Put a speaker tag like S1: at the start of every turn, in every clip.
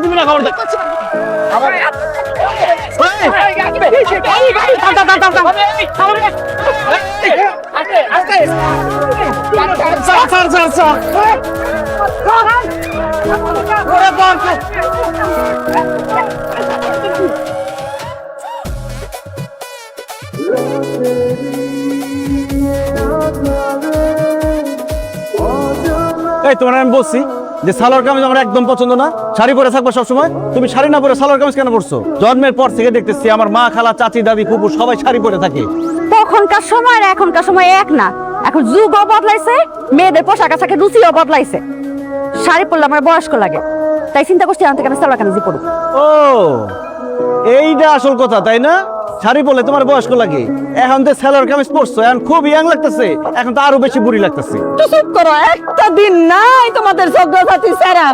S1: দিবি না খবরদার। এই তোমার আমি বলছি যে সালোয়ার কামিজ আমার একদম পছন্দ না, শাড়ি পরে থাকবো সবসময়। তুমি শাড়ি না পরে সালোয়ার কামিজ কেন পরছো? জন্মের পর থেকে দেখতেছি আমার মা, খালা, চাচি, দাদি, ফুপু সবাই শাড়ি পরে থাকে।
S2: তখনকার সময় আর এখনকার সময় এক না, এখন যুগও বদলাইছে, মেয়েদের পোশাক আশাকের রুচিও বদলাইছে। শাড়ি পরলে আমার বয়স্ক লাগে, তাই চিন্তা করছি এখন থেকে আমি সালোয়ার কামিজই পরব।
S1: ও এইটা আসল কথা, তাই না? শাড়ি পরলে তোমার বয়স্ক লাগে। এখন তো সালোয়ার কামিজ পরছো, এখন খুব ইয়াং লাগতেছে, এখন তো আরো বেশি বুড়ি লাগতেছে।
S2: চুপ করো, একটা দিন নাই তোমাদের ঝগড়াঝাটি ছাড়া।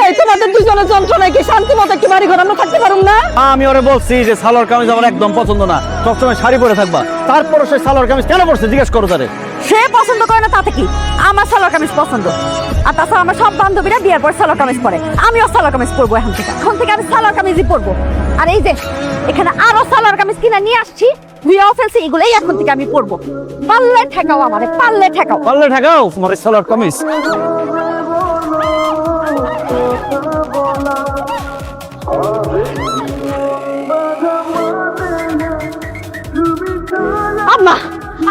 S2: এই তোমাদের দুজনের যন্ত্রণায় কি শান্তি মতো কি বাড়ি ঘর আমরা থাকতে পারুম না?
S1: আমি ওরে বলছি যে সালোয়ার কামিজ আমার একদম পছন্দ না, সবসময় শাড়ি পরে থাকবা। তারপরে সে সালোয়ার কামিজ কেন পরছে জিজ্ঞেস করো তারে।
S2: সে পছন্দ করে না তাতে কি, আমার সালোয়ার কামিজ পছন্দ। আর তাছাড়া আমার সব বান্ধবীরা বিয়ের পর সালোয়ার কামিজ পরে, আমিও সালোয়ার কামিজ পরবো। এখন থেকে আমি সালোয়ার কামিজই পরবো। আর এই যে এখানে আরো সালোয়ার কামিজ কিনা নিয়ে আসছি, ধুয়েও ফেলছি, এগুলোই এখন থেকে আমি পরবো। পারলে ঠেকাও আমারে, পারলে ঠেকাও।
S1: পারলে ঠেকাও তোমার এই সালোয়ার কামিজ।
S2: আম্মা,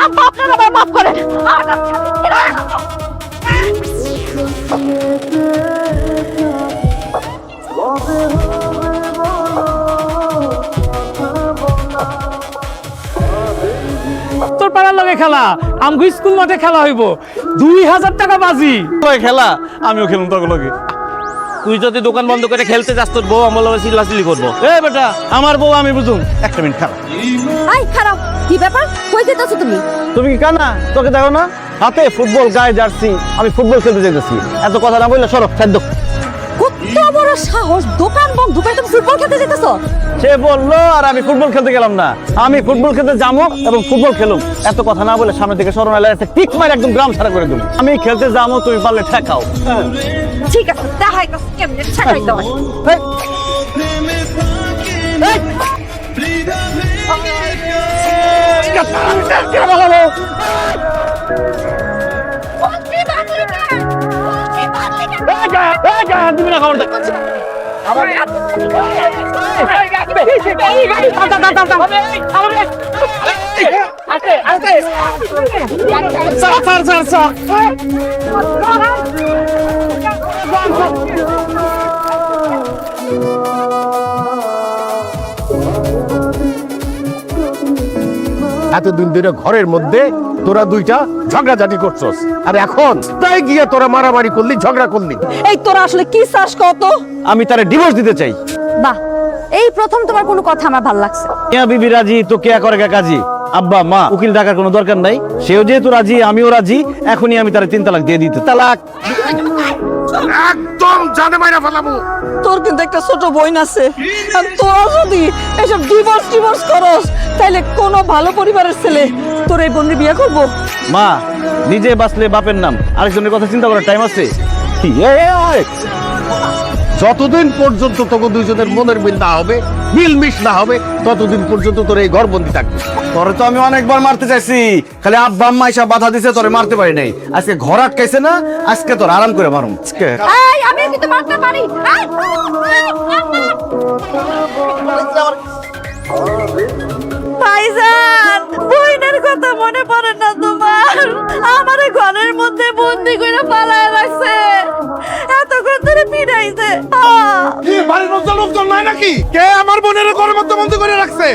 S2: আব্বা, আপনারা আমায় মাফ করেন।
S3: তোর পাড়ার লগে খেলা, আমগো স্কুল মাঠে খেলা হইব, 2000 টাকা বাজি।
S1: খেলা আমিও খেলুম তোর লগে। তুই যদি দোকান বন্ধ করে খেলতে যাস, তোর বউ আমার লগে চিল্লাচিল্লি করবো। এ বেটা, আমার বউ আমি বুঝুম। একটা মিনিট খারাপ।
S2: আই খারাপ, কি ব্যাপার? কই যেতেছো তুমি?
S1: তুমি কি কানা? তোকে দেখো না হাতে ফুটবল, গায়ে জার্সি। আমি ফুটবল খেলতে যেতেছি, এত কথা না বললে সরব খাদ্য।
S2: কত বড় সাহস, দোকান বন্ধ করে তুমি ফুটবল খেলতে যেতেছো?
S1: সে বললো আর আমি ফুটবল খেলতে গেলাম না। আমি ফুটবল খেলতে যাবো এবং ফুটবল খেলুম। এত কথা না বলে সামনে থেকে সরো, নাহলে একটা টিক মার একদম গ্রাম ছাড়া করে দেবো। আমি খেলতে যাবো, তুমি পারলে ঠেকাও।
S2: ঠিক আছে, দেখাই তো কেমনে ঠেকাই দাও।
S4: এতদিন ধরে ঘরের মধ্যে তোরা দুইটা ঝগড়াঝাটি করছস, আর এখন তাই গিয়ে তোরা মারামারি করলি, ঝগড়া করলি।
S2: এই তোরা আসলে কি চাস কত?
S1: আমি তারে ডিভোর্স দিতে চাই।
S2: বাহ, এই প্রথম তোমার কোনো কথা আমার ভালো লাগছে।
S1: মিয়া বিবি রাজি তো কেয়া করে কাজী। আব্বা মা উকিল ডাকার কোনো দরকার নাই। সেও যেহেতু রাজি, আমিও রাজি। এখনই আমি তারে 3 তালাক দিয়ে দিতে। তালাক
S4: একদম জানে মাইরা ফেলাবো।
S5: তোর কিন্তু একটা ছোট বোন আছে, আর তোরা যদি এসব ডিভোর্স করস, তাহলে কোনো ভালো পরিবারের ছেলে তোর এই বোনের বিয়ে করবো?
S1: মা, নিজে বাঁচলে বাপের নাম, আরেকজনের কথা চিন্তা করার টাইম আছে?
S4: যতদিন পর্যন্ত তোকে দুইজনের মনের মিল না হবে, মিলমিশ না হবে, ততদিন পর্যন্ত তোর এই ঘরবন্দি থাকবে।
S1: তোরে তো আমি অনেকবার মারতে চাইছি, খালি আব্বা আম্মা এসে বাধা দিছে, তোরে মারতে পারি নাই। আজকে ঘর আটকাইছে না, আজকে তোর আরাম করে মারুম। আজকে
S2: এই আমি কিন্তু মারতে পারি। ভাইজান, বইনের কথা মনে পড়ে না তোমার? আমারে ঘরের মধ্যে বন্দি করে পালায় রাখছে, এতক্ষণ ধরে পিড়াইছে।
S4: বাড়ির মধ্যে লোকজন নাই নাকি? কে আমার বোনের ঘরের মধ্যে বন্দি করে রাখছে?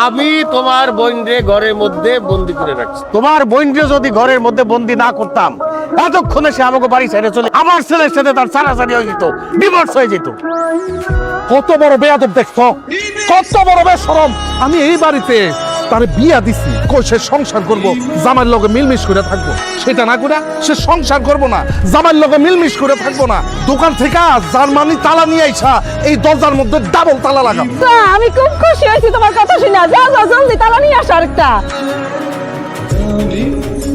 S4: আমি তোমার বোনরে ঘরের মধ্যে বন্দি করে রাখছি। তোমার বোনরে যদি ঘরের মধ্যে বন্দি না করতাম, এতক্ষণে সে আমাকে বাড়ি ছেড়ে চলে আমার ছেলের সাথে তার ছাড়াছাড়ি হয়ে যেত, ডিভোর্স হয়ে যেত। কত বড় বেয়াদব দেখছো, কত বড় বেশরম। আমি এই বাড়িতে তারে বিয়া দিছি, কই সে সংসার করব, জামাইর লগে মিলমিশ করে থাকবো। সেটা না করে সে সংসার করব না, জামাইর লগে মিলমিশ করে থাকবো না। দোকান থেকে জার্মানি তালা নিয়ে আইসা এই দরজার মধ্যে ডাবল তালা লাগাম।
S5: আমি খুব খুশি হয়েছি তোমার কথা শুনে। যাও যাও, জলদি তালা নিয়ে আসো আরেকটা।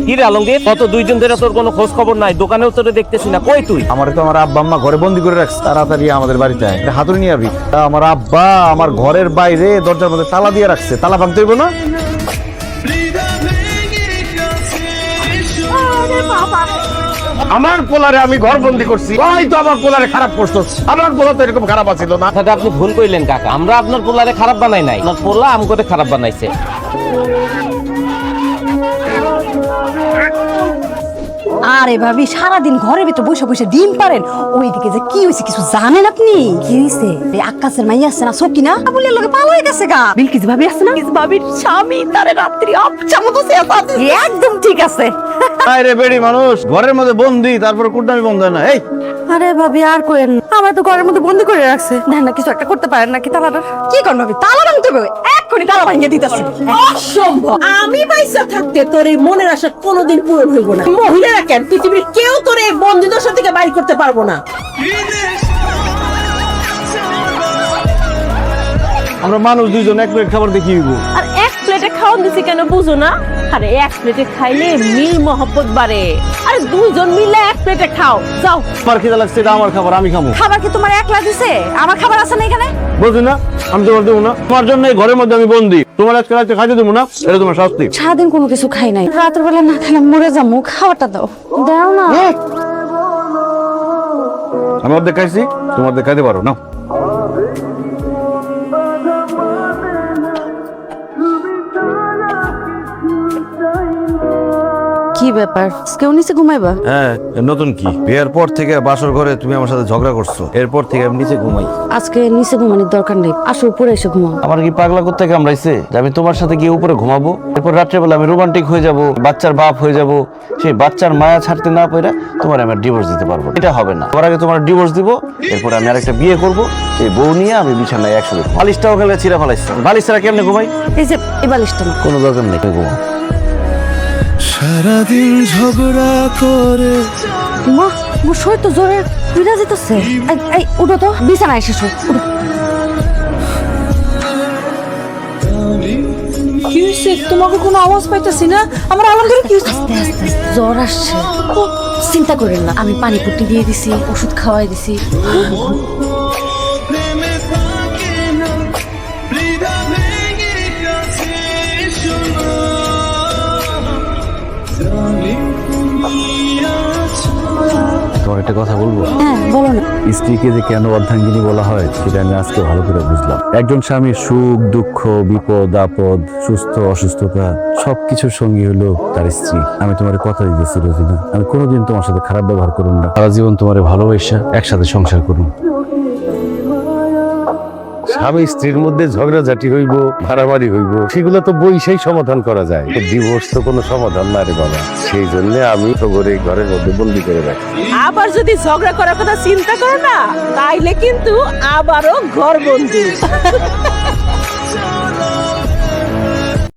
S4: কি রে আলমগীর, কত 2 দিন ধরে তোর কোনো খোঁজ খবর নাই, দোকানেও তোরে দেখতেছি না, কই তুই?
S1: আমার তো আমার আব্বা আম্মা ঘরে বন্দি করে রাখছে, তাড়াতাড়ি আমাদের বাড়িতে আয়, হাতুড়ি নিয়ে আবি। আমার আব্বা আমার ঘরের বাইরে দরজার মধ্যে তালা দিয়ে রাখছে, তালা ভাঙতে হইব না?
S4: আমার পোলারে আমি ঘর বন্দি করছি, ওই তো আমার পোলারে খারাপ করছো। আমার পোলা তো এরকম খারাপ আছিল না।
S6: কথাটা আপনি ভুল কইলেন কাকা, আমরা আপনার পোলারে খারাপ বানাই নাই, আপনার পোলা আমগরে খারাপ বানাইছে।
S2: আরে ভাবি সারাদিন ঘরের ভিতর বসে বসে ডিম পারেন, ওইদিকে যে কি হয়েছে কিছু জানেন আপনি? কি হয়েছে? এই আকাশের মাইয়া আছে না সকিনা, বলে লোকে পাল হয়ে গেছে গা। বিলকিস ভাবি আছে না, ভাবির স্বামী তারে রাত্রি আচ্ছা মতো একদম ঠিক আছে।
S1: আরে বেড়ি মানুষ ঘরের মধ্যে বন্দি, তারপর কুটনামি বন্ধ হয় না। এই
S2: আরে ভাবি আর কোয়েন, আমার তো ঘরের মধ্যে বন্দি করে রাখছে, না না কিছু একটা করতে পারেন নাকি? তালাটা কি করবেন ভাবি? তালা ভাঙতে হবে, এক্ষুনি তালা ভাঙিয়ে দিতেছে।
S7: অসম্ভব। আমি পয়সা থাকতে তোর এই মনের আশা কোনোদিন পূরণ হইব না। মহিলারা কেন, পৃথিবীর কেউ তোর এই বন্দিদশা থেকে বাইর করতে পারবো না।
S1: আমরা মানুষ দুইজন এক প্লেট খাবার দেখি
S7: আর এক প্লেটে খাওয়ান দিছি কেন বুঝো না? আরে এক প্লেটে খাইলে মিল মহব্বত বাড়ে। আরে দুইজন মিলে এক প্লেটে খাও, যাও।
S1: আমার খিদা লাগছে, এটা আমার খাবার, আমি খাবো।
S2: খাবার কি তোমার একলা দিছে? আমার খাবার আছে না এখানে?
S1: বুঝলি না, আমি তোমার দেবো না, তোমার জন্য এই ঘরের মধ্যে আমি বন্দি, তোমার আজকে রাতে খাইতে দেবো না, এটা তোমার শাস্তি।
S2: সারাদিন কোনো কিছু খাই নাই, রাতের বেলা না খেলে মরে যাবো, খাবারটা দাও, দাও না।
S1: আমি অর্ধেক খাইছি, তোমার অর্ধেক খাইতে পারো না।
S2: কি ব্যাপার, কেউ নিচে ঘুমাইবা?
S1: হ্যাঁ, নতুন কি, বিয়ের পর থেকে বাসর ঘরে তুমি আমার সাথে ঝগড়া করছো, এরপর থেকে আমি নিচে ঘুমাই।
S2: আজকে নিচে ঘুমানোর দরকার নেই, আসো উপরে এসে ঘুমাও।
S1: আমার কি পাগলা করতে কামড়াইছে যে আমি তোমার সাথে গিয়ে উপরে ঘুমাবো, এরপর রাত্রেবেলা আমি রোমান্টিক হয়ে যাব, বাচ্চার বাপ হয়ে যাব, সেই বাচ্চার মায়া ছাড়তে না পেরে তোমার আমি ডিভোর্স দিতে পারবো? এটা হবে না। তোমার আগে তোমার ডিভোর্স দিব, এরপর আমি আরেকটা বিয়ে করব, সেই বউ নিয়ে আমি বিছানায় একসাথে। বালিশটাও খেলে ছিঁড়া ফেলাইছে, বালিশ ছাড়া কেমনে ঘুমাই?
S2: এই যে এই বালিশটা না,
S1: কোনো দরকার নেই, ঘুমাও।
S8: সারাদিন ঝগড়া করে
S2: মা মোর শরীর তো জোরে পিড়া যেতেছে। এই উঠো তো, বিছানায় এসে শো, উঠো।
S5: কি হয়েছে? তোমাকে কোনো আওয়াজ পাইতেছি না। আমার আলমগীর কি হয়েছে?
S2: আস্তে আস্তে জ্বর আসছে, চিন্তা করেন না, আমি পানি পট্টি দিয়ে দিছি, ওষুধ খাওয়াই দিছি।
S1: তোমার একটা কথা বলবো?
S2: হ্যাঁ বলো না।
S1: স্ত্রীকে যে কেন অর্ধাঙ্গিনী বলা হয় সেটা আমি আজকে ভালো করে বুঝলাম। একজন স্বামীর সুখ দুঃখ বিপদ আপদ সুস্থ অসুস্থতা সবকিছুর সঙ্গী হলো তার স্ত্রী। আমি তোমার কথা দিতেছি রোজিনা, আমি কোনোদিন তোমার সাথে খারাপ ব্যবহার করুন না, সারা জীবন তোমার ভালোবাসা একসাথে সংসার করুন।
S4: স্বামী স্ত্রীর মধ্যে ঝগড়াঝাটি হইব, মারামারি হইব, সেগুলো তো বইসেই সমাধান করা যায়। ডিভোর্স তো কোনো সমাধান না রে বাবা। সেই জন্য আমি তো ঘরের মধ্যে বন্দি করে রাখি।
S7: আবার যদি ঝগড়া করার কথা চিন্তা করো না, তাইলে কিন্তু আবারও ঘর বন্দি।